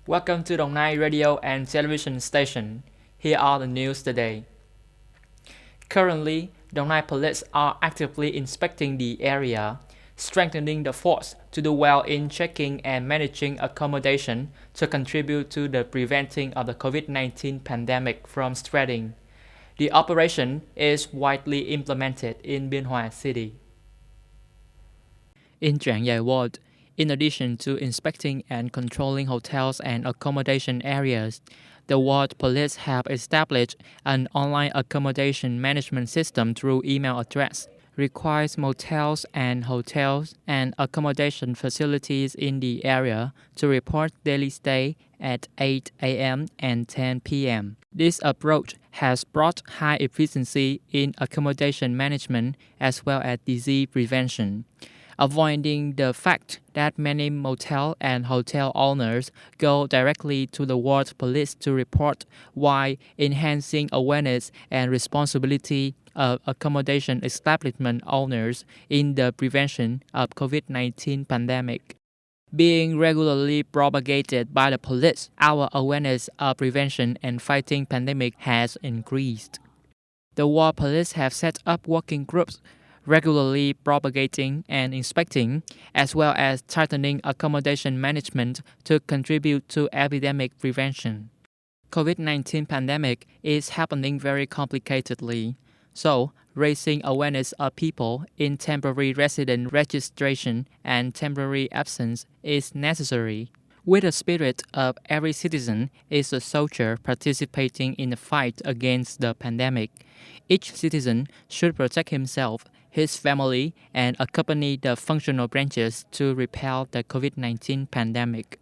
Welcome to Đồng Nai Radio and Television Station. Here are the news today. Currently, Đồng Nai police are actively inspecting the area, strengthening the force to do well in checking and managing accommodation to contribute to the preventing of the COVID-19 pandemic from spreading. The operation is widely implemented in Biên Hòa City. In Trạng Giài Ward, in addition to inspecting and controlling hotels and accommodation areas, the ward police have established an online accommodation management system through email address. Requires motels and hotels and accommodation facilities in the area to report daily stay at 8 a.m. and 10 p.m. This approach has brought high efficiency in accommodation management as well as disease prevention, avoiding the fact that many motel and hotel owners go directly to the ward police to report, while enhancing awareness and responsibility of accommodation establishment owners in the prevention of COVID-19 pandemic. Being regularly propagated by the police, our awareness of prevention and fighting pandemic has increased. The ward police have set up working groups regularly propagating and inspecting, as well as tightening accommodation management to contribute to epidemic prevention. COVID-19 pandemic is happening very complicatedly, so raising awareness of people in temporary resident registration and temporary absence is necessary. With the spirit of every citizen is a soldier participating in the fight against the pandemic. Each citizen should protect himself, his family, and accompany the functional branches to repel the COVID-19 pandemic.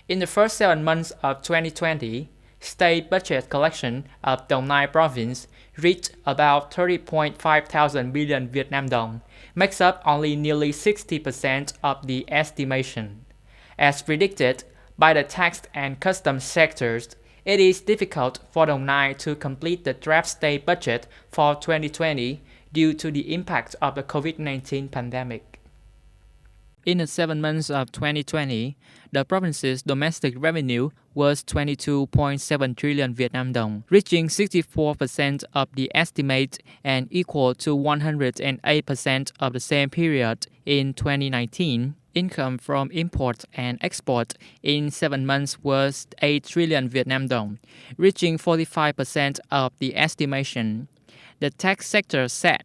In the first 7 months of 2020, state budget collection of Đồng Nai province reached about 30.5 thousand billion Vietnam dong, makes up only nearly 60% of the estimation. As predicted by the tax and customs sectors, it is difficult for Đồng Nai to complete the draft state budget for 2020 due to the impact of the COVID-19 pandemic. In the 7 months of 2020, the province's domestic revenue was 22.7 trillion Vietnam dong, reaching 64% of the estimate and equal to 108% of the same period in 2019. Income from import and export in 7 months was 8 trillion Vietnam dong, reaching 45% of the estimation. The tax sector said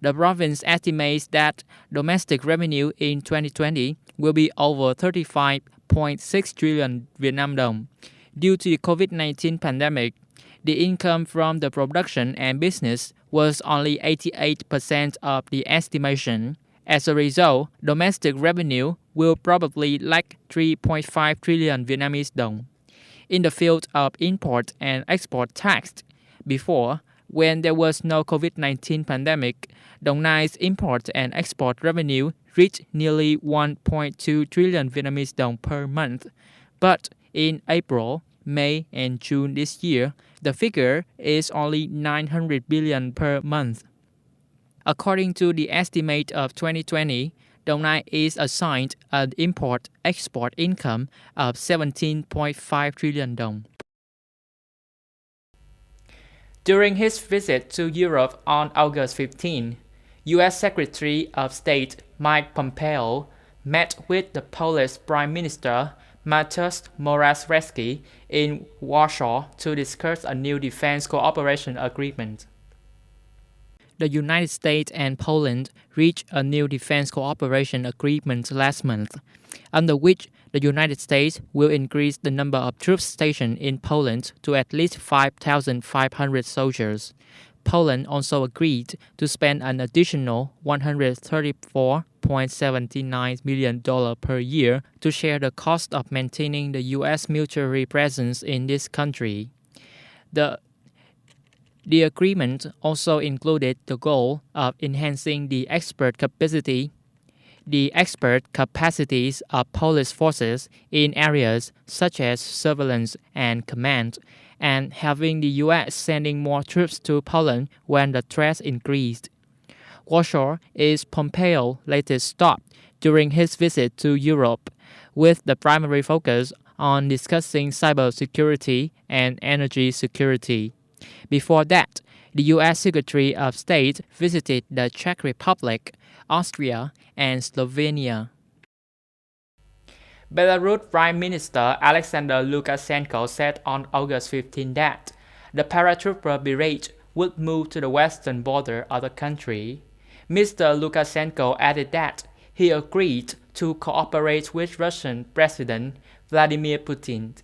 the province estimates that domestic revenue in 2020 will be over 35.6 trillion Vietnam dong. Due to the COVID-19 pandemic, the income from the production and business was only 88% of the estimation. As a result, domestic revenue will probably lack 3.5 trillion Vietnamese dong. In the field of import and export tax, before, when there was no COVID-19 pandemic, Đồng Nai's import and export revenue reached nearly 1.2 trillion Vietnamese dong per month. But in April, May, and June this year, the figure is only 900 billion per month. According to the estimate of 2020, Đồng Nai is assigned an import-export income of 17.5 trillion dong. During his visit to Europe on August 15, U.S. Secretary of State Mike Pompeo met with the Polish Prime Minister Mateusz Morawiecki in Warsaw to discuss a new defense cooperation agreement. The United States and Poland reached a new defense cooperation agreement last month, under which the United States will increase the number of troops stationed in Poland to at least 5,500 soldiers. Poland also agreed to spend an additional $134.79 million per year to share the cost of maintaining the U.S. military presence in this country. The agreement also included the goal of enhancing the expert capacities of Polish forces in areas such as surveillance and command, and having the U.S. sending more troops to Poland when the threat increased. Warsaw is Pompeo's latest stop during his visit to Europe, with the primary focus on discussing cybersecurity and energy security. Before that, the U.S. Secretary of State visited the Czech Republic, Austria, and Slovenia. Belarus Prime Minister Alexander Lukashenko said on August 15 that the paratrooper brigade would move to the western border of the country. Mr. Lukashenko added that he agreed to cooperate with Russian President Vladimir Putin.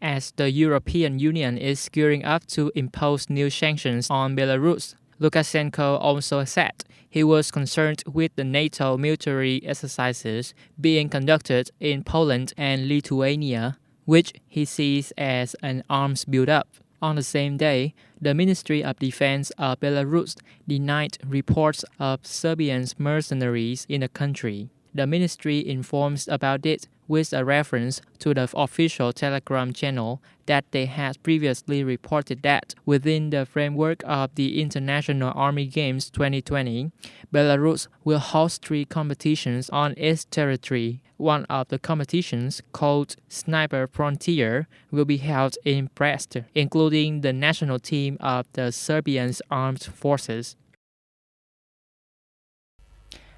As the European Union is gearing up to impose new sanctions on Belarus, Lukashenko also said he was concerned with the NATO military exercises being conducted in Poland and Lithuania, which he sees as an arms buildup. On the same day, the Ministry of Defense of Belarus denied reports of Serbian mercenaries in the country. The ministry informs about it with a reference to the official Telegram channel that they had previously reported that within the framework of the International Army Games 2020, Belarus will host 3 competitions on its territory. One of the competitions, called Sniper Frontier, will be held in Brest, including the national team of the Serbian Armed Forces.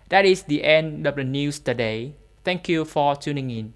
That is the end of the news today. Thank you for tuning in.